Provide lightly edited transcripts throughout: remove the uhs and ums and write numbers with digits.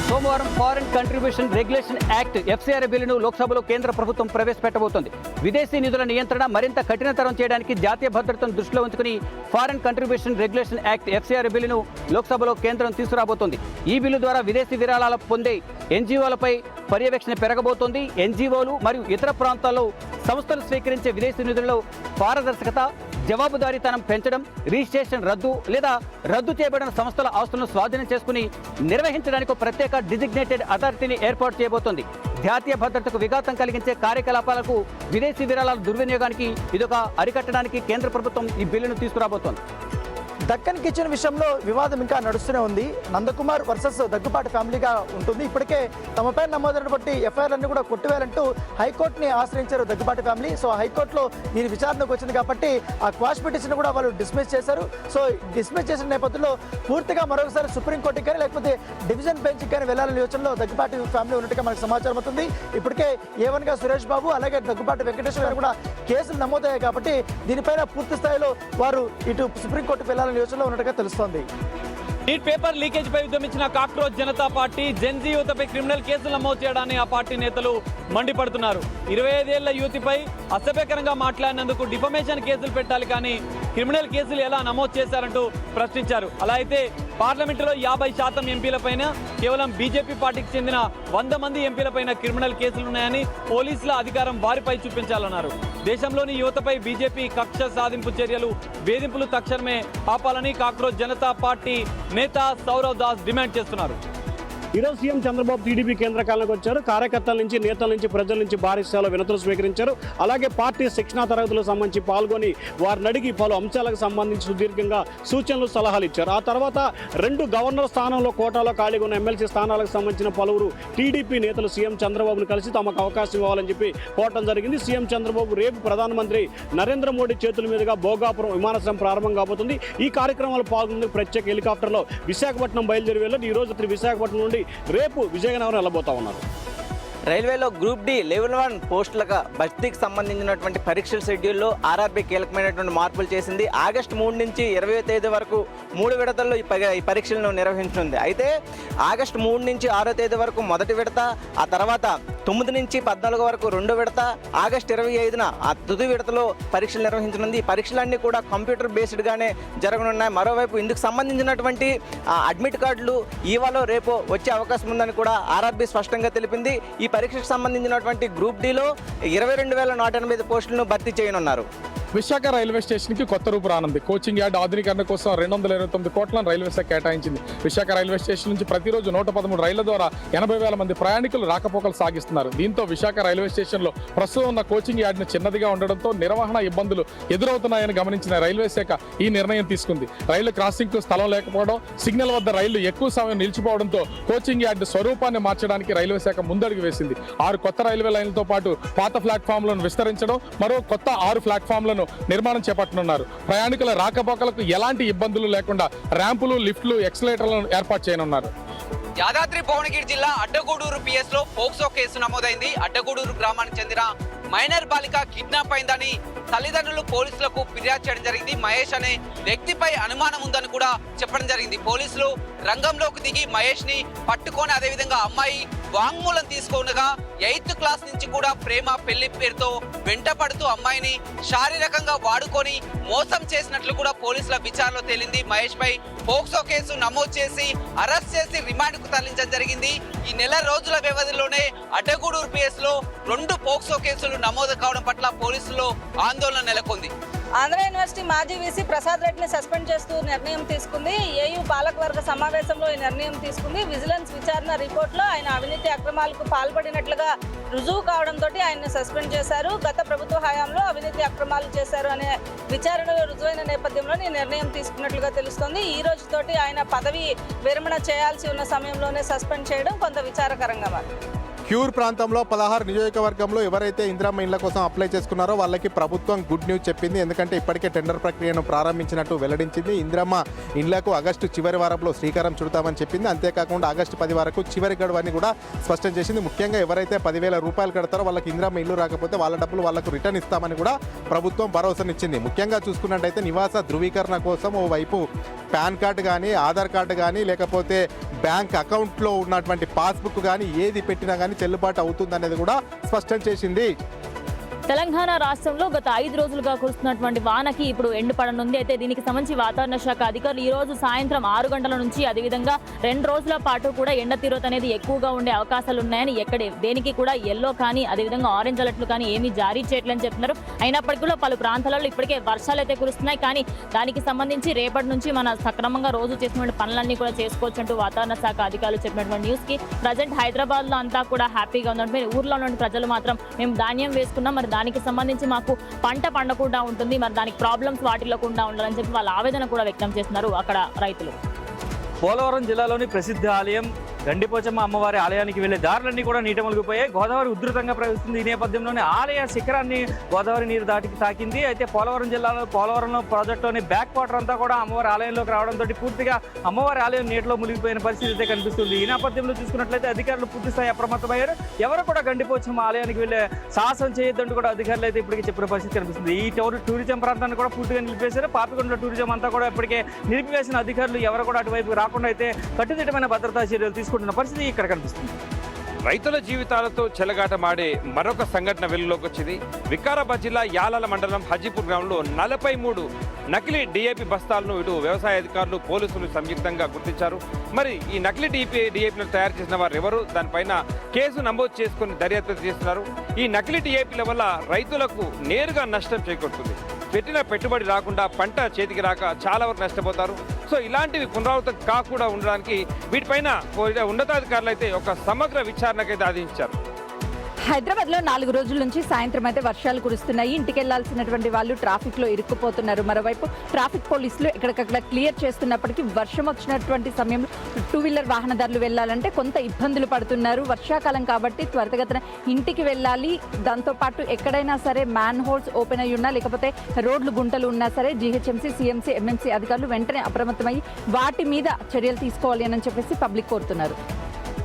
సోమవారం foreign contribution regulation act FCR బిల్లును లోక్సభలో కేంద్ర ప్రభుత్వం ప్రవేశపెట్టబోతోంది. విదేశీ నిధుల నియంత్రణ మరింత కఠినతరం చేయడానికి జాతీయ భద్రతను దృష్టిలో ఉంచుకుని foreign contribution regulation act FCR బిల్లును లోక్సభలో కేంద్రం తీసుకురాబోతోంది. ఈ బిల్లు ద్వారా విదేశీ విరాళాలు పొందే ఎన్జీఓలపై పర్యవేక్షణ పెరగబోతోంది. ఎన్జీఓలు మరియు ఇతర ప్రాంతాల్లో సంస్థలు స్వీకరించే విదేశీ నిధులలో పారదర్శకత, జవాబుదారీతనం పెంచడం, రిజిస్ట్రేషన్ రద్దు లేదా రద్దు చేయబడిన సంస్థల ఆస్తులను స్వాధీనం చేసుకుని నిర్వహించడానికి ప్రత్యేక డిజిగ్నేటెడ్ అథారిటీని ఏర్పాటు చేయబోతోంది. జాతీయ భద్రతకు విఘాతం కలిగించే కార్యకలాపాలకు, విదేశీ విరాళాల దుర్వినియోగానికి ఇదొక అరికట్టడానికి కేంద్ర ప్రభుత్వం ఈ బిల్లును తీసుకురాబోతోంది. దక్కన్ కిచెన్ విషయంలో వివాదం ఇంకా నడుస్తూనే ఉంది. నందకుమార్ వర్సెస్ దగ్గుపాటి ఫ్యామిలీగా ఉంటుంది. ఇప్పటికే తమపై నమోదైనటువంటి ఎఫ్ఐఆర్లన్నీ కూడా కొట్టివేయాలంటూ హైకోర్టుని ఆశ్రయించారు దగ్గుపాటి ఫ్యామిలీ. సో హైకోర్టులో దీని విచారణకు వచ్చింది కాబట్టి ఆ క్వాష్ పిటిషన్ కూడా వాళ్ళు డిస్మిస్ చేశారు. సో డిస్మిస్ చేసిన నేపథ్యంలో పూర్తిగా మరొకసారి సుప్రీంకోర్టుకి కానీ లేకపోతే డివిజన్ బెంచ్కి కానీ వెళ్లాలనే యోచనలో దగ్గుపాటి ఫ్యామిలీ ఉన్నట్టుగా మనకు సమాచారం అవుతుంది. ఇప్పటికే ఏవన్గా సురేష్ బాబు అలాగే దగ్గుపాటి వెంకటేశ్వర గారు కూడా కేసులు నమోదయ్యాయి కాబట్టి దీనిపైన పూర్తి స్థాయిలో వారు ఇటు సుప్రీంకోర్టుకు వెళ్లాలని యోచనలో ఉన్నట్టుగా తెలుస్తోంది. నీట్ పేపర్ లీకేజ్ పై ఉద్యమించిన కాక్రోచ్ జనతా పార్టీ జెన్జీ యువతపై క్రిమినల్ కేసులు నమోదు చేయడాన్ని ఆ పార్టీ నేతలు మండిపడుతున్నారు. 25 ఏళ్ల యువతిపై అసభ్యకరంగా మాట్లాడినందుకు డిఫమేషన్ కేసులు పెట్టాలి కానీ క్రిమినల్ కేసులు ఎలా నమోదు చేశారంటూ ప్రశ్నించారు. అలా అయితే పార్లమెంటులో 50% ఎంపీలపైన కేవలం బీజేపీ పార్టీకి చెందిన 100 మంది ఎంపీలపైన క్రిమినల్ కేసులున్నాయని పోలీసుల అధికారం వారిపై చూపించాలన్నారు. దేశంలోని యువతపై బీజేపీ కక్ష సాధింపు చర్యలు, వేధింపులు తక్షణమే ఆపాలని కాక్రోచ్ జనతా పార్టీ నేత సౌరవ్ దాస్ డిమాండ్ చేస్తున్నారు. ఈరోజు సీఎం చంద్రబాబు టీడీపీ కేంద్ర కార్యాలయానికి వచ్చారు. కార్యకర్తల నుంచి, నేతల నుంచి, ప్రజల నుంచి భారీ స్థాయిలో వినతులు స్వీకరించారు. అలాగే పార్టీ శిక్షణా తరగతులకు సంబంధించి పాల్గొని వారిని అడిగి పలు అంశాలకు సంబంధించి సుదీర్ఘంగా సూచనలు, సలహాలు ఇచ్చారు. ఆ తర్వాత 2 గవర్నర్ స్థానంలో కోటాలో ఖాళీగా ఉన్న ఎమ్మెల్సీ స్థానాలకు సంబంధించిన పలువురు టీడీపీ నేతలు సీఎం చంద్రబాబును కలిసి తమకు అవకాశం ఇవ్వాలని చెప్పి కోరటం జరిగింది. సీఎం చంద్రబాబు రేపు ప్రధానమంత్రి నరేంద్ర మోడీ చేతుల మీదుగా భోగాపురం విమానాశ్రయం ప్రారంభం కాబోతుంది. ఈ కార్యక్రమాలు పాల్గొనేందుకు ప్రత్యేక హెలికాప్టర్లో విశాఖపట్నం బయలుదేరి వెళ్ళారు. ఈ రోజు విశాఖపట్నం నుండి రేపు విజయనగరం వెళ్ళబోతా ఉన్నారు. రైల్వేలో గ్రూప్ డి లెవెల్ 1 పోస్టులకు భర్తీకి సంబంధించినటువంటి పరీక్షల షెడ్యూల్లో ఆర్ఆర్బీ కీలకమైనటువంటి మార్పులు చేసింది. ఆగస్టు 3 నుంచి 20వ తేదీ వరకు 3 విడతల్లో ఈ పరీక్షలను నిర్వహించనుంది. అయితే ఆగస్టు 3 నుంచి 6వ తేదీ వరకు మొదటి విడత, ఆ తర్వాత 9 నుంచి 14 వరకు 2వ విడత, ఆగస్టు 25న ఆ తుది విడతలో పరీక్షలు నిర్వహించనుంది. ఈ పరీక్షలన్నీ కూడా కంప్యూటర్ బేస్డ్గానే జరగనున్నాయి. మరోవైపు ఇందుకు సంబంధించినటువంటి అడ్మిట్ కార్డులు ఇవాళ రేపు వచ్చే అవకాశం ఉందని కూడా ఆర్ఆర్బీ స్పష్టంగా తెలిపింది. ఈ పరీక్షకు సంబంధించినటువంటి గ్రూప్ డిలో 22,180 పోస్టులను భర్తీ చేయనున్నారు. విశాఖ రైల్వే స్టేషన్కి కొత్త రూపు రానుంది. కోచింగ్ యార్డ్ ఆధునీకరణ కోసం 229 కోట్లను రైల్వే శాఖ కేటాయించింది. విశాఖ రైల్వే స్టేషన్ నుంచి ప్రతిరోజు 113 రైళ్ల ద్వారా 80,000 మంది ప్రయాణికులు రాకపోకలు సాగిస్తున్నారు. దీంతో విశాఖ రైల్వే స్టేషన్లో ప్రస్తుతం ఉన్న కోచింగ్ యార్డ్ను చిన్నదిగా ఉండడంతో నిర్వహణ ఇబ్బందులు ఎదురవుతున్నాయని గమనించిన రైల్వే శాఖ ఈ నిర్ణయం తీసుకుంది. రైలు క్రాసింగ్కు స్థలం లేకపోవడం, సిగ్నల్ వద్ద రైళ్లు ఎక్కువ సమయం నిలిచిపోవడంతో కోచింగ్ యార్డ్ స్వరూపాన్ని మార్చడానికి రైల్వే శాఖ ముందడుగు వేసింది. 6 కొత్త రైల్వే లైన్లతో పాటు పాత ప్లాట్ఫామ్లను విస్తరించడం, మరో కొత్త 6 ప్లాట్ఫామ్లను నిర్మాణం చేపట్టనున్నారు. ప్రయాణికుల రాకపోకలకు ఎలాంటి ఇబ్బందులు లేకుండా ర్యాంపులు, లిఫ్ట్లు, ఎక్సలేటర్లను ఏర్పాటు చేయనున్నారు. యాదాద్రి భువనగిరి జిల్లా అడ్డగూడూరు పిఎస్ లో పోక్సో కేసు నమోదైంది. అడ్డగూడూరు గ్రామానికి చెందిన మైనర్ బాలిక కిడ్నాప్ అయిందని తల్లిదండ్రులు పోలీసులకు ఫిర్యాదు చేయడం జరిగింది. మహేష్ అనే వ్యక్తిపై అనుమానం ఉందని కూడా చెప్పడం జరిగింది. పోలీసులు రంగంలోకి దిగి మహేష్ ని పట్టుకొని అదేవిధంగా అమ్మాయి వాంగ్మూలం తీసుకునగా 8th క్లాస్ నుంచి కూడా ప్రేమ పెళ్లి పేరుతో వెంటపడుతూ అమ్మాయిని శారీరకంగా వాడుకొని మోసం చేసినట్లు కూడా పోలీసుల విచారణలో తేలింది. మహేష్ పై పోక్సో కేసు నమోదు చేసి అరెస్ట్ చేసి రిమాండ్ కు తరలించడం జరిగింది. ఈ నెల రోజుల వ్యవధిలోనే అడ్డగూడూరు పిఎస్ లో 2 పోక్సో కేసులు నమోదు కావడం పట్ల పోలీసుల్లో ఆందోళన నెలకొంది. ఆంధ్ర యూనివర్సిటీ మాజీ వీసీ ప్రసాద్ రెడ్డిని సస్పెండ్ చేస్తూ నిర్ణయం తీసుకుంది. ఏయూ పాలకవర్గ సమావేశంలో ఈ నిర్ణయం తీసుకుంది. విజిలెన్స్ విచారణ రిపోర్టులో ఆయన అవినీతి అక్రమాలకు పాల్పడినట్లుగా రుజువు కావడంతో ఆయన్ని సస్పెండ్ చేశారు. గత ప్రభుత్వ హయాంలో అవినీతి అక్రమాలు చేశారు అనే విచారణలో రుజువైన నేపథ్యంలో ఈ నిర్ణయం తీసుకున్నట్లుగా తెలుస్తోంది. ఈ రోజుతోటి ఆయన పదవి విరమణ చేయాల్సి ఉన్న సమయంలోనే సస్పెండ్ చేయడం కొంత విచారకరంగా మారింది. క్యూర్ ప్రాంతంలో 16 నియోజకవర్గంలో ఎవరైతే ఇందిరమ్మ ఇళ్ల కోసం అప్లై చేసుకున్నారో వాళ్ళకి ప్రభుత్వం గుడ్ న్యూస్ చెప్పింది. ఎందుకంటే ఇప్పటికే టెండర్ ప్రక్రియను ప్రారంభించినట్టు వెల్లడించింది. ఇందిరమ్మ ఇళ్లకు ఆగస్టు చివరి వారంలో శ్రీకారం చుడతామని చెప్పింది. అంతేకాకుండా ఆగస్టు 10 వరకు చివరి గడువని కూడా స్పష్టం చేసింది. ముఖ్యంగా ఎవరైతే 10,000 రూపాయలు కడతారో వాళ్ళకి ఇందిరమ్మ ఇల్లు రాకపోతే వాళ్ళ డబ్బులు వాళ్ళకు రిటర్న్ ఇస్తామని కూడా ప్రభుత్వం భరోసానిచ్చింది. ముఖ్యంగా చూసుకున్నట్టయితే నివాస ధృవీకరణ కోసం ఓవైపు పాన్ కార్డు కానీ, ఆధార్ కార్డు కానీ, లేకపోతే బ్యాంక్ అకౌంట్లో ఉన్నటువంటి పాస్బుక్ కానీ ఏది పెట్టినా కానీ చెల్లుబాటు అవుతుందనేది కూడా స్పష్టం చేసింది. తెలంగాణ రాష్ట్రంలో గత 5 రోజులుగా కురుస్తున్నటువంటి వానకి ఇప్పుడు ఎండు పడనుంది. అయితే దీనికి సంబంధించి వాతావరణ శాఖ అధికారులు ఈ రోజు సాయంత్రం 6 గంటల నుంచి అదేవిధంగా 2 రోజుల పాటు కూడా ఎండ తీవ్రత అనేది ఎక్కువగా ఉండే అవకాశాలు ఉన్నాయని దేనికి కూడా ఎల్లో కానీ అదేవిధంగా ఆరెంజ్ అలర్ట్లు కానీ ఏమీ జారీ చేయట్లేదని చెప్తున్నారు. అయినప్పటికీ కూడా పలు ప్రాంతాలలో ఇప్పటికే వర్షాలు అయితే కురుస్తున్నాయి. కానీ దానికి సంబంధించి రేపటి నుంచి మన సక్రమంగా రోజు చేసినటువంటి పనులన్నీ కూడా చేసుకోవచ్చు అంటూ వాతావరణ శాఖ అధికారులు చెప్పినటువంటి న్యూస్కి ప్రజెంట్ హైదరాబాద్లో అంతా కూడా హ్యాపీగా ఉందంటే ఊర్లో ఉన్న ప్రజలు మాత్రం మేము ధాన్యం వేసుకున్నాం, మరి దానికి సంబంధించి మాకు పంట పండకుండా ఉంటుంది, మరి దానికి ప్రాబ్లమ్స్ వాటిలో కూడా ఉండాలని చెప్పి వాళ్ళ ఆవేదన కూడా వ్యక్తం చేస్తున్నారు అక్కడ రైతులు. పోలవరం జిల్లాలోని ప్రసిద్ధ ఆలయం గండిపోచమ్మ అమ్మవారి ఆలయానికి వెళ్లే దారులన్నీ కూడా నీట మునిగిపోయాయి. గోదావరి ఉధృతంగా ప్రవహిస్తుంది. ఈ నేపథ్యంలోనే ఆలయ శిఖరాన్ని గోదావరి నీరు తాకింది. అయితే పోలవరం జిల్లాలో పోలవరంలో ప్రాజెక్టులోని బ్యాక్ వాటర్ అంతా కూడా అమ్మవారి ఆలయంలోకి రావడంతో పూర్తిగా అమ్మవారి ఆలయం నీటిలో మునిగిపోయిన పరిస్థితి అయితే కనిపిస్తుంది. ఈ నేపథ్యంలో చూసుకున్నట్లయితే అధికారులు పూర్తిస్థాయి అప్రమత్తమయ్యారు. ఎవరు కూడా గండిపోచమ్మ ఆలయానికి వెళ్లే సాహసం చేయొద్దంటూ కూడా అధికారులు అయితే ఇప్పటికీ చెప్పిన పరిస్థితి కనిపిస్తుంది. ఈ టూరిజం ప్రాంతాన్ని కూడా పూర్తిగా నిలిపేశారు. పాపికొండ టూరిజం అంతా కూడా ఇప్పటికే నిలిపివేసిన అధికారులు ఎవరు కూడా అటువైపు రాకుండా అయితే కట్టుదిట్టమైన భద్రతా చర్యలు తీసుకుంటున్న పరిస్థితి ఇక్కడ కనిపిస్తుంది. రైతుల జీవితాలతో చెలగాటమాడే మరొక సంఘటన వెలుగులోకి వచ్చింది. వికారాబాద్ జిల్లా యాలాల మండలం హజీపూర్ గ్రామంలో 43 నకిలీ డిఏపి బస్తాలను ఇటు వ్యవసాయ అధికారులు పోలీసులు సంయుక్తంగా గుర్తించారు. మరి ఈ నకిలీ డిఏపీలను తయారు చేసిన వారు ఎవరు, దానిపైన కేసు నమోదు చేసుకుని దర్యాప్తు చేస్తున్నారు. ఈ నకిలీ డిఏపీల వల్ల రైతులకు నేరుగా నష్టం చేకూరుతుంది. పెట్టిన పెట్టుబడి రాకుండా పంట చేతికి రాక చాలా వరకు నష్టపోతారు. సో ఇలాంటివి పునరావృతం కాకుండా ఉండడానికి వీటిపైన ఉన్నతాధికారులు అయితే ఒక సమగ్ర విచారణకైతే ఆదేశించారు. హైదరాబాద్లో 4 రోజుల నుంచి సాయంత్రం అయితే వర్షాలు కురుస్తున్నాయి. ఇంటికి వెళ్లాల్సినటువంటి వాళ్ళు ట్రాఫిక్లో ఇరుక్కుపోతున్నారు. మరోవైపు ట్రాఫిక్ పోలీసులు ఎక్కడికక్కడ క్లియర్ చేస్తున్నప్పటికీ వర్షం వచ్చినటువంటి సమయంలో 2 వీలర్ వాహనదారులు వెళ్ళాలంటే కొంత ఇబ్బందులు పడుతున్నారు. వర్షాకాలం కాబట్టి త్వరితగతిన ఇంటికి వెళ్ళాలి. దాంతోపాటు ఎక్కడైనా సరే మ్యాన్ హోల్స్ ఓపెన్ అయ్యి ఉన్నా లేకపోతే రోడ్లు గుంటలు ఉన్నా సరే జీహెచ్ఎంసీ, సిఎంసీ, ఎంఎంసీ అధికారులు వెంటనే అప్రమత్తమై వాటి మీద చర్యలు తీసుకోవాలి అని చెప్పేసి పబ్లిక్ కోరుతున్నారు.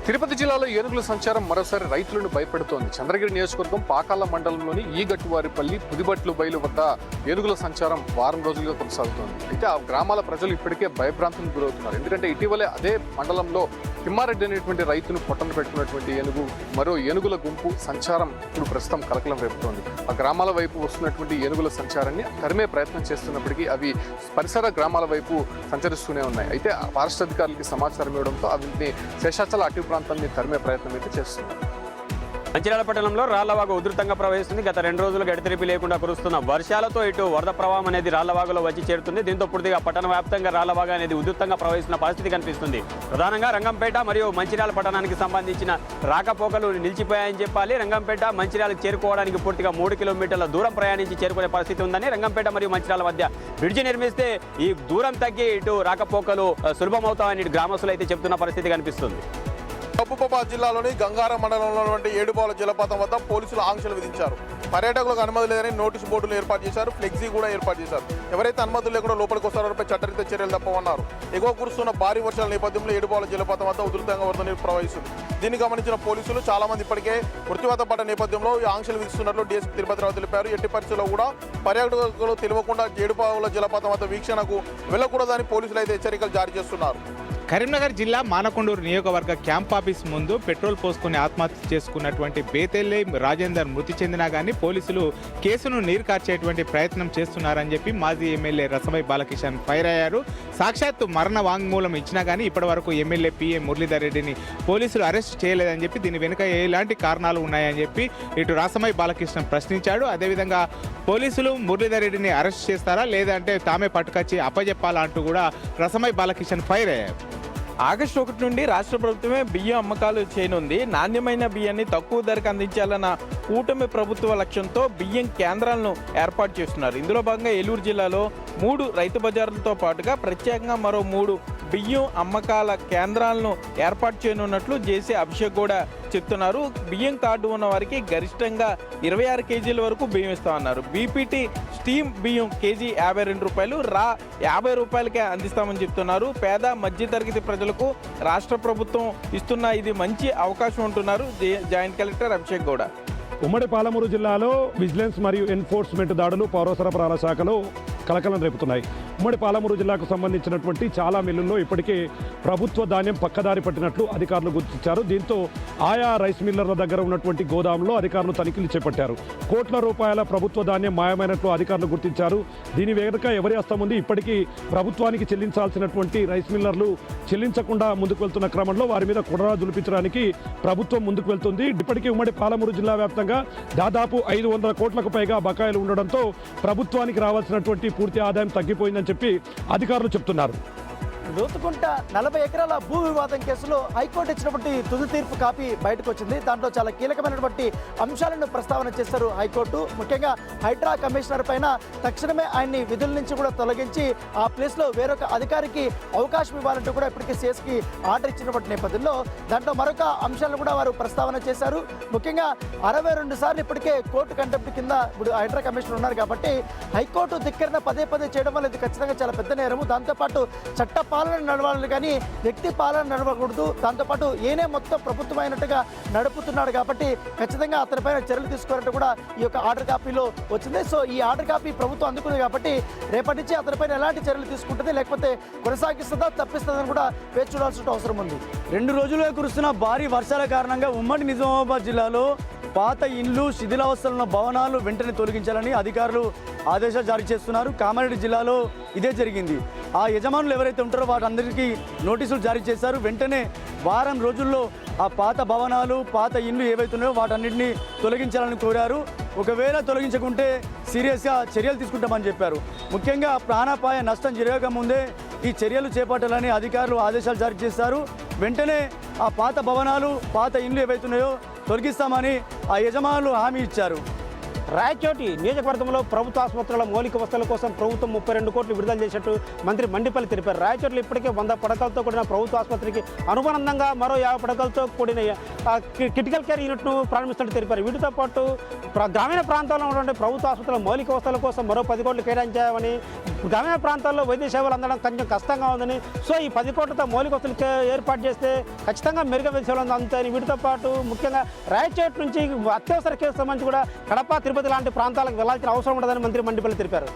తిరుపతి జిల్లాలో ఏనుగుల సంచారం మరోసారి రైతులను భయపెడుతోంది. చంద్రగిరి నియోజకవర్గం పాకాల మండలంలోని ఈగట్టువారిపల్లి, పుదిబట్లు బయలు వద్ద ఏనుగుల సంచారం వారం రోజులుగా కొనసాగుతోంది. అయితే ఆ గ్రామాల ప్రజలు ఇప్పటికే భయభ్రాంతులకు గురవుతున్నారు. ఎందుకంటే ఇటీవలే అదే మండలంలో తిమ్మారెడ్డి అనేటువంటి రైతును పొట్టన పెట్టుకున్నటువంటి ఏనుగు, మరో ఏనుగుల గుంపు సంచారం ఇప్పుడు ప్రస్తుతం కలకలం రేపుతోంది. ఆ గ్రామాల వైపు వస్తున్నటువంటి ఏనుగుల సంచారాన్ని తరిమే ప్రయత్నం చేస్తున్నప్పటికీ అవి పరిసర గ్రామాల వైపు సంచరిస్తూనే ఉన్నాయి. అయితే ఫారెస్ట్ అధికారులకి సమాచారం ఇవ్వడంతో అవిని శేషాచల అటవీ ప్రాంతాన్ని తరిమే ప్రయత్నం అయితే చేస్తున్నారు. మంచిర్యాల పట్టణంలో రాళ్లవాగు ఉధృతంగా ప్రవహిస్తుంది. గత 2 రోజులుగా ఎడతెరిపి లేకుండా కురుస్తున్న వర్షాలతో ఇటు వరద ప్రవాహం అనేది రాళ్లవాగులో వచ్చి చేరుతుంది. దీంతో పూర్తిగా పట్టణ వ్యాప్తంగా రాళ్లవాగు అనేది ఉధృతంగా ప్రవహిస్తున్న పరిస్థితి కనిపిస్తుంది. ప్రధానంగా రంగంపేట మరియు మంచిర్యాల పట్టణానికి సంబంధించిన రాకపోకలు నిలిచిపోయాయని చెప్పాలి. రంగంపేట మంచిర్యాలకు చేరుకోవడానికి పూర్తిగా 3 కిలోమీటర్ల దూరం ప్రయాణించి చేరుకునే పరిస్థితి ఉందని, రంగంపేట మరియు మంచిర్యాల మధ్య బ్రిడ్జి నిర్మిస్తే ఈ దూరం తగ్గి ఇటు రాకపోకలు సులభమవుతామని ఇటు గ్రామస్తులు అయితే చెప్తున్న పరిస్థితి కనిపిస్తుంది. మహబూబాబాద్ జిల్లాలోని గంగారం మండలంలో ఉన్నటువంటి ఏడుపాల జలపాతం వద్ద పోలీసులు ఆంక్షలు విధించారు. పర్యాటకులకు అనుమతి లేదని నోటీసు బోర్డులు ఏర్పాటు చేశారు. ఫ్లెక్సీ కూడా ఏర్పాటు చేశారు. ఎవరైతే అనుమతులు లేకుండా లోపలికి వస్తారో వారిపై చట్టరీత్యా చర్యలు తప్పవన్నారు. ఎగువ కురుస్తున్న భారీ వర్షాల నేపథ్యంలో ఏడుపాల జలపాతం వద్ద ఉధృతంగా వరద నీరు ప్రవహిస్తుంది. దీన్ని గమనించిన పోలీసులు చాలా మంది ఇప్పటికే మృత్యువాత పడ్డ నేపథ్యంలో ఈ ఆంక్షలు విధిస్తున్నట్లు డీఎస్పీ తిరుపతిరావు తెలిపారు. ఎట్టి పరిస్థితుల్లో కూడా పర్యాటకులు తెలియకుండా ఏడుపాల జలపాతం వద్ద వీక్షణకు వెళ్లకూడదని పోలీసులు అయితే హెచ్చరికలు జారీ చేస్తున్నారు. కరీంనగర్ జిల్లా మానకొండూరు నియోజకవర్గ క్యాంప్ ఆఫీస్ ముందు పెట్రోల్ పోసుకుని ఆత్మహత్య చేసుకున్నటువంటి బేతెల్లే రాజేందర్ మృతి చెందినా కానీ పోలీసులు కేసును నీరు కార్చేటువంటి ప్రయత్నం చేస్తున్నారని చెప్పి మాజీ ఎమ్మెల్యే రసమై బాలకిషన్ ఫైర్ అయ్యారు. సాక్షాత్తు మరణ వాంగ్మూలం ఇచ్చినా కానీ ఇప్పటివరకు ఎమ్మెల్యే పిఏ మురళీధర్ రెడ్డిని పోలీసులు అరెస్ట్ చేయలేదని చెప్పి దీని వెనుక ఎలాంటి కారణాలు ఉన్నాయని చెప్పి ఇటు రసమై బాలకృష్ణ ప్రశ్నించాడు. అదేవిధంగా పోలీసులు మురళీధర్ రెడ్డిని అరెస్ట్ చేస్తారా లేదంటే తామే పట్టుకొచ్చి అప్పజెప్పాలా అంటూ కూడా రసమై బాలకిషన్ ఫైర్ అయ్యారు. ఆగస్టు 1 నుండి రాష్ట్ర ప్రభుత్వమే బియ్యం అమ్మకాలు చేయనుంది. నాణ్యమైన బియ్యాన్ని తక్కువ ధరకు అందించాలన్న కూటమి ప్రభుత్వ లక్ష్యంతో బియ్యం కేంద్రాలను ఏర్పాటు చేస్తున్నారు. ఇందులో భాగంగా ఏలూరు జిల్లాలో 3 రైతు బజార్లతో పాటుగా ప్రత్యేకంగా మరో 3 బియ్యం అమ్మకాల కేంద్రాలను ఏర్పాటు చేయనున్నట్లు జేసీ అభిషేక్ కూడా చెప్తున్నారు. బియ్యం కార్డు ఉన్న వారికి గరిష్టంగా 26 కేజీల వరకు బియ్యం ఇస్తామన్నారు. బీపీటీ స్టీమ్ బియ్యం కేజీ 52 రూపాయలు, రా 50 రూపాయలకే అందిస్తామని చెప్తున్నారు. పేద మధ్యతరగతి ప్రజలకు రాష్ట్ర ప్రభుత్వం ఇస్తున్న ఇది మంచి అవకాశం అంటున్నారు జాయింట్ కలెక్టర్ అభిషేక్ గౌడ. ఉమ్మడి పాలమూరు జిల్లాలో విజిలెన్స్ మరియు ఎన్ఫోర్స్మెంట్ దాడులు పౌర సరఫరాల శాఖలో కలకలం రేపుతున్నాయి. ఉమ్మడి పాలమూరు జిల్లాకు సంబంధించినటువంటి చాలా మిల్లుల్లో ఇప్పటికే ప్రభుత్వ ధాన్యం పక్కదారి పట్టినట్లు అధికారులు గుర్తించారు. దీంతో ఆయా రైస్ మిల్లర్ల దగ్గర ఉన్నటువంటి గోదాంలో అధికారులు తనిఖీలు చేపట్టారు. కోట్ల రూపాయల ప్రభుత్వ ధాన్యం మాయమైనట్లు అధికారులు గుర్తించారు. దీని వెనుక ఎవరి హస్తం ఉంది? ఇప్పటికీ ప్రభుత్వానికి చెల్లించాల్సినటువంటి రైస్ మిల్లర్లు చెల్లించకుండా ముందుకు వెళ్తున్న క్రమంలో వారి మీద కుట్ర జులిపించడానికి ప్రభుత్వం ముందుకు వెళ్తుంది. ఇప్పటికీ ఉమ్మడి పాలమూరు జిల్లా వ్యాప్తంగా దాదాపు 500 కోట్లకు పైగా బకాయిలు ఉండడంతో ప్రభుత్వానికి రావాల్సినటువంటి పూర్తి ఆదాయం తగ్గిపోయిందని చెప్పి అధికారులు చెప్తున్నారు. లోతుకుంట 40 ఎకరాల భూ వివాదం కేసులో హైకోర్టు ఇచ్చినటువంటి తుది తీర్పు కాపీ బయటకు వచ్చింది. దాంట్లో చాలా కీలకమైనటువంటి అంశాలను ప్రస్తావన చేశారు హైకోర్టు. ముఖ్యంగా హైడ్రా కమిషనర్ పైన తక్షణమే ఆయన్ని విధుల నుంచి కూడా తొలగించి ఆ ప్లేస్లో వేరొక అధికారికి అవకాశం ఇవ్వాలంటూ కూడా ఇప్పటికే సిఎస్కి ఆర్డర్ ఇచ్చినటువంటి నేపథ్యంలో దాంట్లో మరొక అంశాలను కూడా వారు ప్రస్తావన చేశారు. ముఖ్యంగా 62 సార్లు ఇప్పటికే కోర్టు కంటెంప్ట్ కింద ఇప్పుడు హైడ్రా కమిషనర్ ఉన్నారు కాబట్టి హైకోర్టు ధిక్కరణ పదే చేయడం వల్ల ఇది ఖచ్చితంగా చాలా పెద్ద నేరము. దాంతోపాటు చట్ట పాలన నడవాలి కానీ వ్యక్తి పాలన నడవకూడదు. దాంతోపాటు ఏనే మొత్తం ప్రభుత్వం అయినట్టుగా నడుపుతున్నాడు కాబట్టి ఖచ్చితంగా అతనిపైన చర్యలు తీసుకోవాలంటే కూడా ఈ యొక్క ఆర్డర్ కాపీలో వచ్చింది. సో ఈ ఆర్డర్ కాపీ ప్రభుత్వం అందుకుంది కాబట్టి రేపటి నుంచి అతనిపైన ఎలాంటి చర్యలు తీసుకుంటుంది, లేకపోతే కొనసాగిస్తుందా తప్పిస్తుందని కూడా వేచి చూడాల్సిన అవసరం ఉంది. 2 రోజులుగా కురుస్తున్న భారీ వర్షాల కారణంగా ఉమ్మడి నిజామాబాద్ జిల్లాలో పాత ఇండ్లు, శిథిలావస్థలో ఉన్న భవనాలు వెంటనే తొలగించాలని అధికారులు ఆదేశాలు జారీ చేస్తున్నారు. కామారెడ్డి జిల్లాలో ఇదే జరిగింది. ఆ యజమానులు ఎవరైతే ఉంటారో వారందరికీ నోటీసులు జారీ చేశారు. వెంటనే వారం రోజుల్లో ఆ పాత భవనాలు, పాత ఇండ్లు ఏవైతే ఉన్నాయో వాటన్నింటినీ తొలగించాలని కోరారు. ఒకవేళ తొలగించకుంటే సీరియస్గా చర్యలు తీసుకుంటామని చెప్పారు. ముఖ్యంగా ప్రాణాపాయ నష్టం జరగక ముందే ఈ చర్యలు చేపట్టాలని అధికారులు ఆదేశాలు జారీ చేశారు. వెంటనే ఆ పాత భవనాలు, పాత ఇండ్లు ఏవైతున్నాయో తొలగిస్తామని ఆ యజమానులు హామీ ఇచ్చారు. రాయచోటి నియోజకవర్గంలో ప్రభుత్వ ఆసుపత్రుల మౌలిక వసతుల కోసం ప్రభుత్వం 32 కోట్లు విడుదల చేసినట్టు మంత్రి మండిపల్లి తెలిపారు. రాయచోటిలో ఇప్పటికే 100 పడకలతో కూడిన ప్రభుత్వ ఆసుపత్రికి అనుబంధంగా మరో 50 పడకలతో కూడిన క్రిటికల్ కేర్ యూనిట్ను ప్రారంభిస్తున్నట్టు తెలిపారు. వీటితో పాటు గ్రామీణ ప్రాంతాల్లో ఉన్నటువంటి ప్రభుత్వ ఆసుపత్రుల మౌలిక వసతుల కోసం మరో 10 కోట్లు కేటాయించామని, గ్రామీణ ప్రాంతాల్లో వైద్య సేవలు అందడం కొంచెం కష్టంగా ఉందని, సో ఈ 10 కోట్లతో మౌలిక వసతులు ఏర్పాటు చేస్తే ఖచ్చితంగా మెరుగైన వైద్య సేవలు అందుతాయని, వీటితో పాటు ముఖ్యంగా రాయచోటి నుంచి అత్యవసర కేసు సంబంధించి కూడా కడప, తిరుపతి లాంటి ప్రాంతాలకు వెళ్లాల్సిన అవసరం ఉండదని మంత్రి మండిపల్లి తెలిపారు.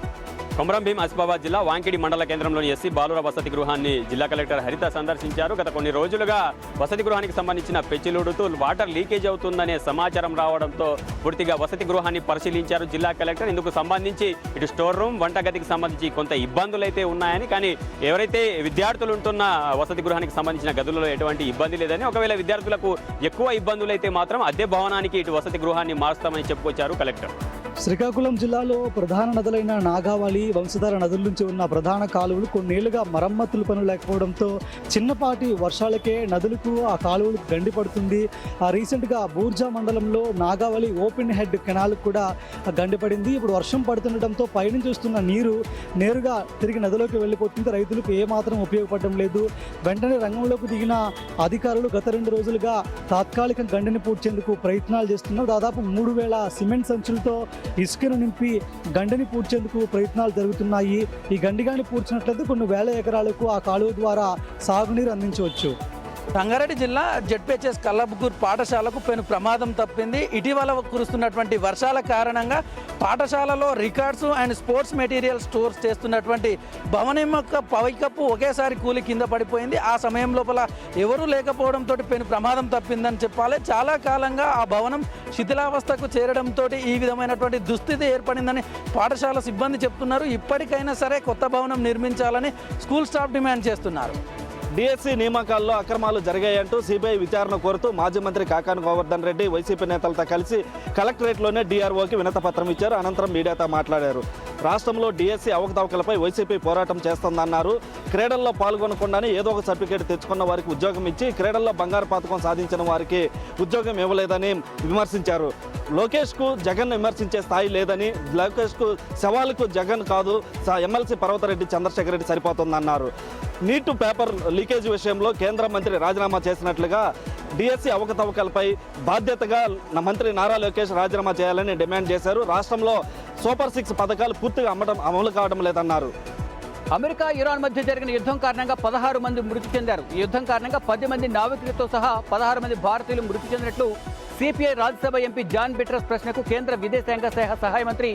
కొమరం భీం ఆసిఫాబాద్ జిల్లా వాంకిడి మండల కేంద్రంలోని ఎస్సీ బాలుర వసతి గృహాన్ని జిల్లా కలెక్టర్ హరిత సందర్శించారు. గత కొన్ని రోజులుగా వసతి గృహానికి సంబంధించిన పెచ్చిలుడుతూ వాటర్ లీకేజ్ అవుతుందనే సమాచారం రావడంతో పూర్తిగా వసతి గృహాన్ని పరిశీలించారు జిల్లా కలెక్టర్. ఇందుకు సంబంధించి ఇటు స్టోర్ రూమ్, వంటగదికి సంబంధించి కొంత ఇబ్బందులు అయితే ఉన్నాయని, కానీ ఎవరైతే విద్యార్థులు ఉంటున్న వసతి గృహానికి సంబంధించిన గదులలో ఎటువంటి ఇబ్బంది లేదని, ఒకవేళ విద్యార్థులకు ఎక్కువ ఇబ్బందులు అయితే మాత్రం అదే భవనానికి ఇటు వసతి గృహాన్ని మారుస్తామని చెప్పుకొచ్చారు కలెక్టర్. శ్రీకాకుళం జిల్లాలో ప్రధాన నదులైన నాగావళి, వంశధార నదుల నుంచి ఉన్న ప్రధాన కాలువలు కొన్నేళ్లుగా మరమ్మతుల పనులు లేకపోవడంతో చిన్నపాటి వర్షాలకే నదులకు ఆ కాలువలు గండి పడుతుంది. రీసెంట్గా బూర్జా మండలంలో నాగావళి ఓపెన్ హెడ్ కెనాల్ కూడా గండిపడింది. ఇప్పుడు వర్షం పడుతుండటంతో పైనుంచి వస్తున్న నీరు నేరుగా తిరిగి నదిలోకి వెళ్ళిపోతుంది. రైతులకు ఏమాత్రం ఉపయోగపడడం లేదు. వెంటనే రంగంలోకి దిగిన అధికారులు గత 2 రోజులుగా తాత్కాలిక గండిని పూడ్చేందుకు ప్రయత్నాలు చేస్తున్నారు. దాదాపు 3000 సిమెంట్ సంచులతో ఇసుకను నింపి గండిని పూడ్చేందుకు ప్రయత్నాలు జరుగుతున్నాయి. ఈ గండిగాని పూడ్చినట్లయితే కొన్ని వేల ఎకరాలకు ఆ కాలువ ద్వారా సాగునీరు అందించవచ్చు. రంగారెడ్డి జిల్లా జెడ్పీహెచ్ఎస్ కల్లబుగ్గూరు పాఠశాలకు పెను ప్రమాదం తప్పింది. ఇటీవల కురుస్తున్నటువంటి వర్షాల కారణంగా పాఠశాలలో records and sports material stores చేస్తున్నటువంటి భవనం యొక్క పైకప్పు ఒకేసారి కూలి కింద పడిపోయింది. ఆ సమయం లోపల ఎవరూ లేకపోవడంతో పెను ప్రమాదం తప్పిందని చెప్పాలి. చాలా కాలంగా ఆ భవనం శిథిలావస్థకు చేరడంతో ఈ విధమైనటువంటి దుస్థితి ఏర్పడిందని పాఠశాల సిబ్బంది చెప్తున్నారు. ఇప్పటికైనా సరే కొత్త భవనం నిర్మించాలని స్కూల్ స్టాఫ్ డిమాండ్ చేస్తున్నారు. డిఎస్సి నియామకాల్లో అక్రమాలు జరిగాయంటూ సిబిఐ విచారణ కోరుతూ మాజీ మంత్రి కాకాని గోవర్ధన్ రెడ్డి వైసీపీ నేతలతో కలిసి కలెక్టరేట్లోనే డిఆర్ఓకి వినతపత్రం ఇచ్చారు. అనంతరం మీడియాతో మాట్లాడారు. రాష్ట్రంలో డిఎస్సి అవకతవకలపై వైసీపీ పోరాటం చేస్తుందన్నారు. క్రీడల్లో పాల్గొనకుండానే ఏదో ఒక సర్టిఫికేట్ తెచ్చుకున్న వారికి ఉద్యోగం ఇచ్చి క్రీడల్లో బంగారు పథకం సాధించిన వారికి ఉద్యోగం ఇవ్వలేదని విమర్శించారు. లోకేష్కు జగన్ విమర్శించే స్థాయి లేదని, లోకేష్కు సవాలుకు జగన్ కాదు ఎమ్మెల్సీ పర్వతరెడ్డి చంద్రశేఖర్ రెడ్డి సరిపోతుందన్నారు. నీట్ పేపర్ లీకేజ్ విషయంలో కేంద్ర మంత్రి రాజీనామా చేసినట్లుగా డిఎస్సి అవకతవకలపై బాధ్యతగా మంత్రి నారా లోకేష్ రాజీనామా చేయాలని డిమాండ్ చేశారు. రాష్ట్రంలో సూపర్ 6 పథకాలు పూర్తిగా అమలు కావడం లేదన్నారు. అమెరికా, ఇరాన్ మధ్య జరిగిన యుద్ధం కారణంగా 16 మంది మృతి చెందారు. ఈ యుద్ధం కారణంగా 10 మంది నావికులతో సహా 16 మంది భారతీయులు మృతి చెందినట్లు సిపిఐ రాజ్యసభ ఎంపీ జాన్ బిట్రస్ ప్రశ్నకు కేంద్ర విదేశాంగ శాఖ సహాయ మంత్రి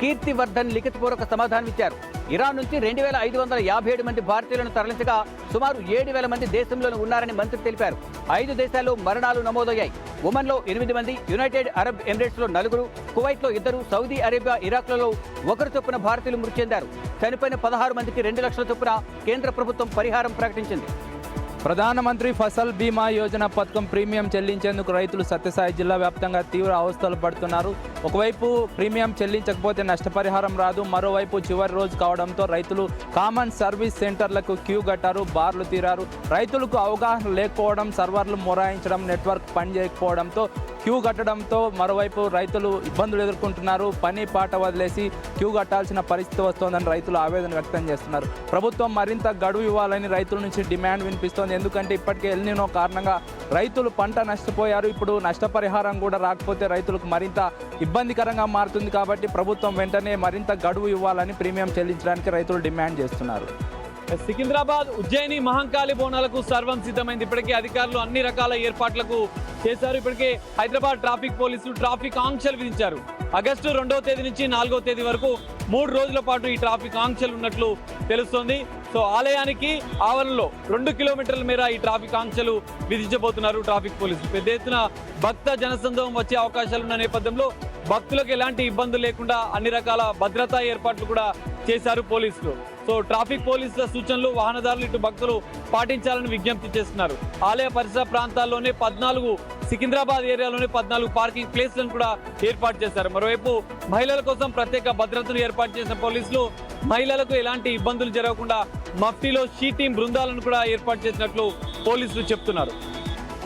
కీర్తివర్ధన్ లిఖితపూర్వక సమాధానం ఇచ్చారు. ఇరాన్ నుంచి 2557 మంది భారతీయులను తరలించగా సుమారు 7000 మంది దేశంలోనే ఉన్నారని మంత్రి తెలిపారు. 5 దేశాల్లో మరణాలు నమోదయ్యాయి. ఒమన్లో 8 మంది, యునైటెడ్ అరబ్ ఎమిరేట్స్లో 4, కువైట్లో 2, సౌదీ అరేబియా, ఇరాక్లలో 1 చొప్పున భారతీయులు మృతి చెందారు. చనిపోయిన 16 మందికి 2 లక్షల చొప్పున కేంద్ర ప్రభుత్వం పరిహారం ప్రకటించింది. ప్రధానమంత్రి ఫసల్ బీమా యోజన పథకం ప్రీమియం చెల్లించేందుకు రైతులు సత్యసాయి జిల్లా వ్యాప్తంగా తీవ్ర అవస్థలు పడుతున్నారు. ఒకవైపు ప్రీమియం చెల్లించకపోతే నష్టపరిహారం రాదు, మరోవైపు చివరి రోజు కావడంతో రైతులు కామన్ సర్వీస్ సెంటర్లకు క్యూ కట్టారు, బార్లు తీరారు. రైతులకు అవగాహన లేకపోవడం, సర్వర్లు మొరాయించడం, నెట్వర్క్ పనిచేయకపోవడంతో క్యూ కట్టడంతో మరోవైపు రైతులు ఇబ్బందులు ఎదుర్కొంటున్నారు. పని పాట వదిలేసి క్యూ కట్టాల్సిన పరిస్థితి వస్తోందని రైతులు ఆవేదన వ్యక్తం చేస్తున్నారు. ప్రభుత్వం మరింత గడువు ఇవ్వాలని రైతుల నుంచి డిమాండ్ వినిపిస్తోంది. ఎందుకంటే ఇప్పటికే ఎల్నినో కారణంగా రైతులు పంట నష్టపోయారు. ఇప్పుడు నష్టపరిహారం కూడా రాకపోతే రైతులకు మరింత ఇబ్బందికరంగా మారుతుంది. కాబట్టి ప్రభుత్వం వెంటనే మరింత గడువు ఇవ్వాలని ప్రీమియం చెల్లించడానికి రైతులు డిమాండ్ చేస్తున్నారు. సికింద్రాబాద్ ఉజ్జయిని మహంకాళి బోనాలకు సర్వం సిద్ధమైంది. ఇప్పటికే అధికారులు అన్ని రకాల ఏర్పాట్లకు చేశారు. ఇప్పటికే హైదరాబాద్ ట్రాఫిక్ పోలీసులు ట్రాఫిక్ ఆంక్షలు విధించారు. ఆగస్టు 2వ తేదీ నుంచి 4వ తేదీ వరకు 3 రోజుల పాటు ఈ ట్రాఫిక్ ఆంక్షలు ఉన్నట్లు తెలుస్తోంది. సో ఆలయానికి ఆవరణలో 2 కిలోమీటర్ల మేర ఈ ట్రాఫిక్ ఆంక్షలు విధించబోతున్నారు ట్రాఫిక్ పోలీసులు. పెద్ద ఎత్తున భక్త జనసందోహం వచ్చే అవకాశాలున్న నేపథ్యంలో భక్తులకు ఎలాంటి ఇబ్బందులు లేకుండా అన్ని రకాల భద్రతా ఏర్పాట్లు కూడా చేశారు పోలీసులు. సో ట్రాఫిక్ పోలీసుల సూచనలు వాహనదారులు ఇటు భక్తులు పాటించాలని విజ్ఞప్తి చేస్తున్నారు. ఆలయ పరిసర ప్రాంతాల్లోనే 14 సికింద్రాబాద్ ఏరియాలోనే 14 పార్కింగ్ ప్లేస్లను కూడా ఏర్పాటు చేశారు. మరోవైపు మహిళల కోసం ప్రత్యేక భద్రతను ఏర్పాటు చేసిన పోలీసులు మహిళలకు ఎలాంటి ఇబ్బందులు జరగకుండా మఫ్టీలో షీ టీం బృందాలను కూడా ఏర్పాటు చేసినట్లు పోలీసులు చెప్తున్నారు.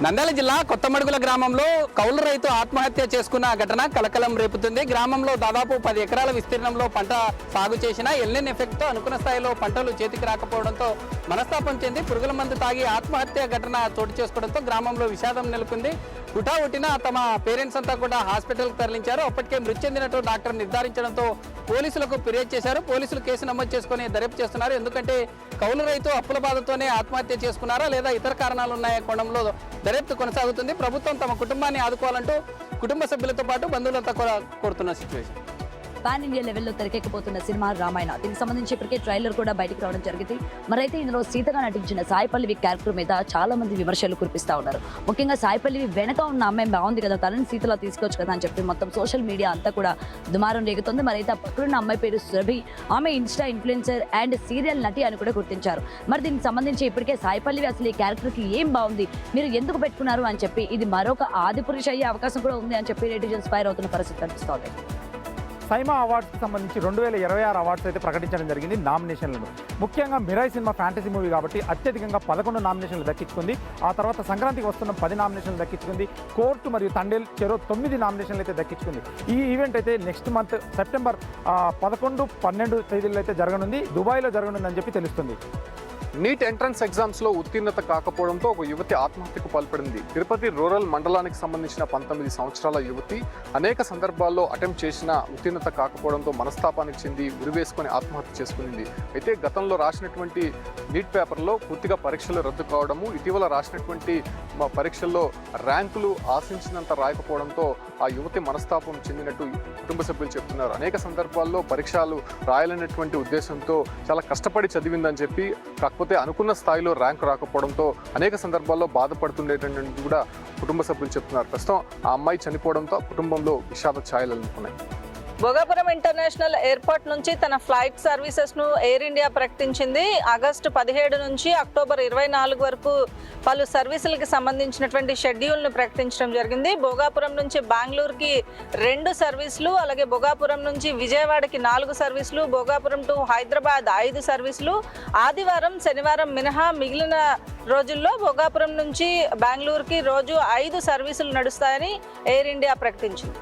నంద్యాల జిల్లా కొత్తమడుగుల గ్రామంలో కౌలు రైతు ఆత్మహత్య చేసుకున్న ఘటన కలకలం రేపుతుంది. గ్రామంలో దాదాపు 10 ఎకరాల విస్తీర్ణంలో పంట సాగు చేసిన ఎల్నిన్ ఎఫెక్ట్తో అనుకున్న స్థాయిలో పంటలు చేతికి రాకపోవడంతో మనస్తాపం చెంది పురుగుల మందు తాగి ఆత్మహత్య ఘటన చోటు చేసుకోవడంతో గ్రామంలో విషాదం నెలకొంది. హుటాహుటిన తమ పేరెంట్స్ అంతా కూడా హాస్పిటల్కి తరలించారు. అప్పటికే మృతి చెందినట్టు డాక్టర్ నిర్ధారించడంతో పోలీసులకు ఫిర్యాదు చేశారు. పోలీసులు కేసు నమోదు చేసుకుని దర్యాప్తు చేస్తున్నారు. ఎందుకంటే కౌలు రైతు అప్పుల బాధతోనే ఆత్మహత్య చేసుకున్నారా లేదా ఇతర కారణాలు ఉన్నాయా కోణంలో దర్యాప్తు కొనసాగుతుంది. ప్రభుత్వం తమ కుటుంబాన్ని ఆదుకోవాలంటూ కుటుంబ సభ్యులతో పాటు బంధువులంతా కూడా కోరుతున్న సిచ్యువేషన్. పాన్ ఇండియా లెవెల్లో తెరకెక్కబోతున్న సినిమా రామాయణ. దీనికి సంబంధించి ఇప్పటికే ట్రైలర్ కూడా బయటకు రావడం జరిగింది. మరైతే ఇందులో సీతగా నటించిన సాయి పల్లవి క్యారెక్టర్ మీద చాలా మంది విమర్శలు కురిపిస్తూ ఉన్నారు. ముఖ్యంగా సాయి పల్లవి వెనక ఉన్న అమ్మాయి బాగుంది కదా, తనని సీతలో తీసుకోవచ్చు కదా అని చెప్పి మొత్తం సోషల్ మీడియా అంతా కూడా దుమారం రేగుతుంది. మరైతే పక్కనున్న అమ్మాయి పేరు సురభి, ఆమె ఇన్స్టా ఇన్ఫ్లుయెన్సర్ అండ్ సీరియల్ నటి అని కూడా గుర్తించారు. మరి దీనికి సంబంధించి ఇప్పటికే సాయి పల్లవి అసలు ఈ క్యారెక్టర్కి ఏం బాగుంది, మీరు ఎందుకు పెట్టుకున్నారు అని చెప్పి ఇది మరొక ఆదిపురుష అయ్యే అవకాశం కూడా ఉంది అని చెప్పి నెటిజన్స్ ఫైర్ అవుతున్న పరిస్థితి కనిపిస్తోంది. సైమా అవార్డ్స్కి సంబంధించి 2026 అవార్డ్స్ అయితే ప్రకటించడం జరిగింది నామినేషన్లను. ముఖ్యంగా మిరాయి సినిమా ఫ్యాంటసీ మూవీ కాబట్టి అత్యధికంగా 11 నామినేషన్లు దక్కించుకుంది. ఆ తర్వాత సంక్రాంతికి వస్తున్న 10 నామినేషన్లు దక్కించుకుంది. కోర్టు మరియు తండేల్ చెరో 9 నామినేషన్లు అయితే దక్కించుకుంది. ఈ ఈవెంట్ అయితే నెక్స్ట్ మంత్ సెప్టెంబర్ 11, 12 తేదీల్లో అయితే జరగనుంది. దుబాయ్లో జరగనుందని చెప్పి తెలుస్తుంది. నీట్ ఎంట్రన్స్ ఎగ్జామ్స్లో ఉత్తీర్ణత కాకపోవడంతో ఒక యువతి ఆత్మహత్యకు పాల్పడింది. తిరుపతి రూరల్ మండలానికి సంబంధించిన 19 సంవత్సరాల యువతి అనేక సందర్భాల్లో అటెంప్ట్ చేసిన ఉత్తీర్ణత కాకపోవడంతో మనస్తాపానికి చెంది ఉరివేసుకొని ఆత్మహత్య చేసుకుంది. అయితే గతంలో రాసినటువంటి నీట్ పేపర్లో పూర్తిగా పరీక్షలు రద్దు కావడము, ఇటీవల రాసినటువంటి పరీక్షల్లో ర్యాంకులు ఆశించినంత రాయకపోవడంతో ఆ యువతి మనస్తాపం చెందినట్టు కుటుంబ సభ్యులు చెప్తున్నారు. అనేక సందర్భాల్లో పరీక్షలు రాయాలనేటువంటి ఉద్దేశంతో చాలా కష్టపడి చదివిందని చెప్పి కాకపోతే అనుకున్న స్థాయిలో ర్యాంక్ రాకపోవడంతో అనేక సందర్భాల్లో బాధపడుతుండేటటువంటి కూడా కుటుంబ సభ్యులు చెప్తున్నారు. ప్రస్తుతం ఆ అమ్మాయి చనిపోవడంతో కుటుంబంలో విషాద ఛాయలు అనుకున్నాయి. భోగాపురం ఇంటర్నేషనల్ ఎయిర్పోర్ట్ నుంచి తన ఫ్లైట్ సర్వీసెస్ను ఎయిర్ ఇండియా ప్రకటించింది. ఆగస్టు 17 నుంచి అక్టోబర్ 24 వరకు పలు సర్వీసులకి సంబంధించినటువంటి షెడ్యూల్ను ప్రకటించడం జరిగింది. భోగాపురం నుంచి బెంగళూరుకి 2 సర్వీసులు, అలాగే భోగాపురం నుంచి విజయవాడకి 4 సర్వీసులు, భోగాపురం టు హైదరాబాద్ 5 సర్వీసులు, ఆదివారం శనివారం మినహా మిగిలిన రోజుల్లో భోగాపురం నుంచి బెంగళూరుకి రోజు 5 సర్వీసులు నడుస్తాయని ఎయిర్ ఇండియా ప్రకటించింది.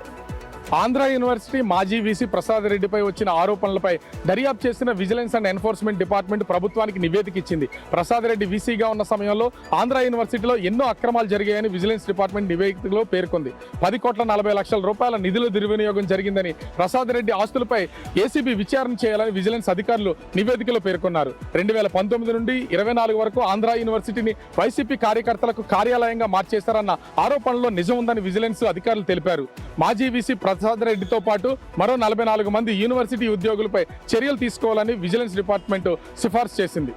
ఆంధ్ర యూనివర్సిటీ మాజీ వీసీ ప్రసాద్ రెడ్డిపై వచ్చిన ఆరోపణలపై దర్యాప్తు చేసిన విజిలెన్స్ అండ్ ఎన్ఫోర్స్మెంట్ డిపార్ట్మెంట్ ప్రభుత్వానికి నివేదిక ఇచ్చింది. ప్రసాద్ రెడ్డి వీసీగా ఉన్న సమయంలో ఆంధ్ర యూనివర్సిటీలో ఎన్నో అక్రమాలు జరిగాయని విజిలెన్స్ డిపార్ట్మెంట్ నివేదికలో పేర్కొంది. 10,40,00,000 రూపాయల నిధుల దుర్వినియోగం జరిగిందని, ప్రసాద్ రెడ్డి ఆస్తులపై ఏసీబీ విచారణ చేయాలని విజిలెన్స్ అధికారులు నివేదికలో పేర్కొన్నారు. 2019 నుండి 24 వరకు ఆంధ్ర యూనివర్సిటీని వైసీపీ కార్యకర్తలకు కార్యాలయంగా మార్చేశారన్న ఆరోపణలో నిజం ఉందని విజిలెన్స్ అధికారులు తెలిపారు. మాజీ వీసీ ప్రసాద్ రెడ్డితో పాటు మరో 44 మంది యూనివర్సిటీ ఉద్యోగులపై చర్యలు తీసుకోవాలని విజిలెన్స్ డిపార్ట్మెంట్ సిఫార్సు చేసింది.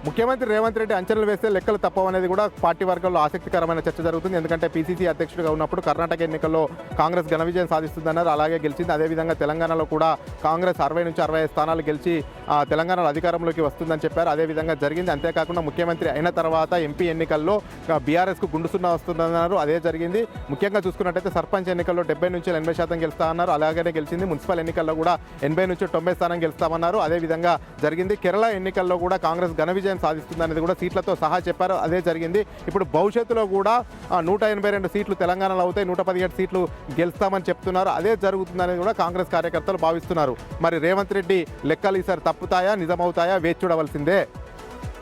ముఖ్యమంత్రి రేవంత్ రెడ్డి అంచనాలు వేస్తే లెక్కలు తప్పవనేది కూడా పార్టీ వర్గాల్లో ఆసక్తికరమైన చర్చ జరుగుతుంది. ఎందుకంటే పీసీసీ అధ్యక్షుడిగా ఉన్నప్పుడు కర్ణాటక ఎన్నికల్లో కాంగ్రెస్ ఘన విజయం సాధిస్తుందన్నారు, అలాగే గెలిచింది. అదేవిధంగా తెలంగాణలో కూడా కాంగ్రెస్ 60 నుంచి 65 స్థానాలు గెలిచి తెలంగాణలో అధికారంలోకి వస్తుందని చెప్పారు. అదేవిధంగా జరిగింది. అంతేకాకుండా ముఖ్యమంత్రి అయిన తర్వాత ఎంపీ ఎన్నికల్లో బీఆర్ఎస్కు గుండు సున్నా వస్తుందన్నారు, అదే జరిగింది. ముఖ్యంగా చూసుకున్నట్టయితే సర్పంచ్ ఎన్నికల్లో 70 నుంచి 80% గెలుస్తా అన్నారు, అలాగనే గెలిచింది. మున్సిపల్ ఎన్నికల్లో కూడా 80 నుంచి 90 స్థానం గెలుస్తామన్నారు, అదేవిధంగా జరిగింది. కేరళ ఎన్నికల్లో కూడా కాంగ్రెస్ ఘన విజయం సాధిస్తుందనేది కూడా సీట్లతో సహా చెప్పారు, అదే జరిగింది. ఇప్పుడు భవిష్యత్తులో కూడా 182 సీట్లు తెలంగాణలో అవుతాయి, 117 సీట్లు గెలుస్తామని చెప్తున్నారు, అదే జరుగుతుందనేది కూడా కాంగ్రెస్ కార్యకర్తలు భావిస్తున్నారు. మరి రేవంత్ రెడ్డి లెక్కలు ఈసారి తప్పుతాయా నిజమవుతాయా వేచి చూడవలసిందే.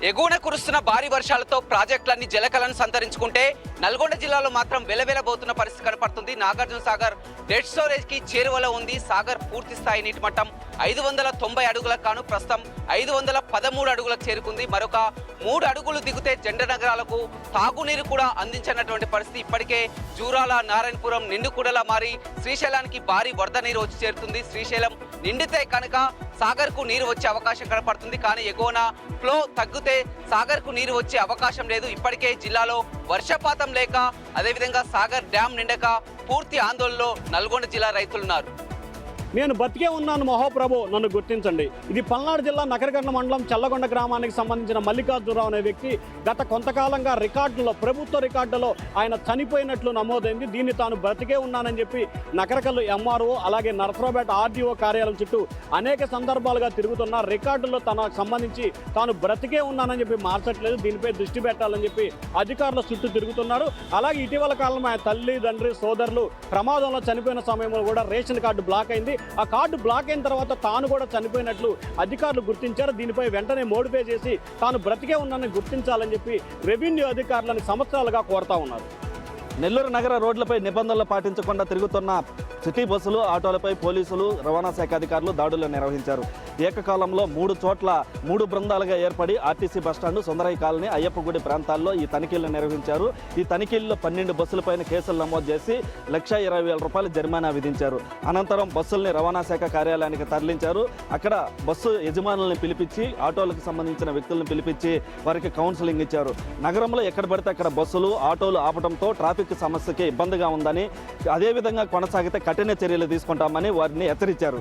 ఎగువన కురుస్తున్న భారీ వర్షాలతో ప్రాజెక్టులన్నీ జలకలను సంతరించుకుంటే నల్గొండ జిల్లాలో మాత్రం వెలవెలబోతున్న పరిస్థితి కనపడుతుంది. నాగార్జున సాగర్ డెడ్ స్టోరేజ్ కి చేరువలో ఉంది. సాగర్ పూర్తి స్థాయి నీటి మట్టం 590 అడుగులకు కాను ప్రస్తుతం 513 అడుగులకు చేరుకుంది. మరొక 3 అడుగులు దిగితే జెండ నగరాలకు తాగునీరు కూడా అందించినటువంటి పరిస్థితి. ఇప్పటికే జూరాల, నారాయణపురం నిండుకూడలా మారి శ్రీశైలానికి భారీ వరద నీరు వచ్చి చేరుతుంది. శ్రీశైలం నిండితే కనుక సాగర్కు నీరు వచ్చే అవకాశం కనపడుతుంది. కానీ ఎగువన ఫ్లో తగ్గితే సాగర్కు నీరు వచ్చే అవకాశం లేదు. ఇప్పటికే జిల్లాలో వర్షపాతం లేక అదేవిధంగా సాగర్ డ్యాం నిండక పూర్తి ఆందోళనలో నల్గొండ జిల్లా రైతులున్నారు. నేను బతికే ఉన్నాను మహోప్రభు, నన్ను గుర్తించండి. ఇది పల్నాడు జిల్లా నకరగండ మండలం చల్లగొండ గ్రామానికి సంబంధించిన మల్లికార్జునరావు అనే వ్యక్తి గత కొంతకాలంగా రికార్డులో, ప్రభుత్వ రికార్డులో ఆయన చనిపోయినట్లు నమోదైంది. దీన్ని తాను బ్రతికే ఉన్నానని చెప్పి నకరకల్లు ఎంఆర్ఓ అలాగే నరసరావుపేట ఆర్డీఓ కార్యాలయం చుట్టూ అనేక సందర్భాలుగా తిరుగుతున్న రికార్డుల్లో తనకు సంబంధించి తాను బ్రతికే ఉన్నానని చెప్పి మార్చట్లేదు. దీనిపై దృష్టి పెట్టాలని చెప్పి అధికారుల చుట్టూ తిరుగుతున్నారు. అలాగే ఇటీవల కాలంలో ఆయన తల్లి, తండ్రి, సోదరులు ప్రమాదంలో చనిపోయిన సమయంలో కూడా రేషన్ కార్డు బ్లాక్ అయింది. ఆ కార్డు బ్లాక్ అయిన తర్వాత తాను కూడా చనిపోయినట్లు అధికారులు గుర్తించారు. దీనిపై వెంటనే మోడిఫై చేసి తాను బ్రతికే ఉన్నానని గుర్తించాలని చెప్పి రెవెన్యూ అధికారులను సంవత్సరాలుగా కోరుతా ఉన్నారు. నెల్లూరు నగర రోడ్లపై నిబంధనలు పాటించకుండా తిరుగుతున్న సిటీ బస్సులు, ఆటోలపై పోలీసులు, రవాణా శాఖ అధికారులు దాడులు నిర్వహించారు. ఏకకాలంలో 3 చోట్ల 3 బృందాలుగా ఏర్పడి ఆర్టీసీ బస్టాండు, సుందరయ్య కాలనీ, అయ్యప్పగుడి ప్రాంతాల్లో ఈ తనిఖీలు నిర్వహించారు. ఈ తనిఖీల్లో 12 బస్సులపైన కేసులు నమోదు చేసి ₹1,20,000 జరిమానా విధించారు. అనంతరం బస్సుల్ని రవాణా శాఖ కార్యాలయానికి తరలించారు. అక్కడ బస్సు యజమానుల్ని పిలిపించి, ఆటోలకు సంబంధించిన వ్యక్తులను పిలిపించి వారికి కౌన్సిలింగ్ ఇచ్చారు. నగరంలో ఎక్కడ పడితే అక్కడ బస్సులు, ఆటోలు ఆపడంతో ట్రాఫిక్ సమస్యకి ఇబ్బందిగా ఉందని, అదేవిధంగా కొనసాగితే కఠిన చర్యలు తీసుకుంటామని వారిని హెచ్చరించారు.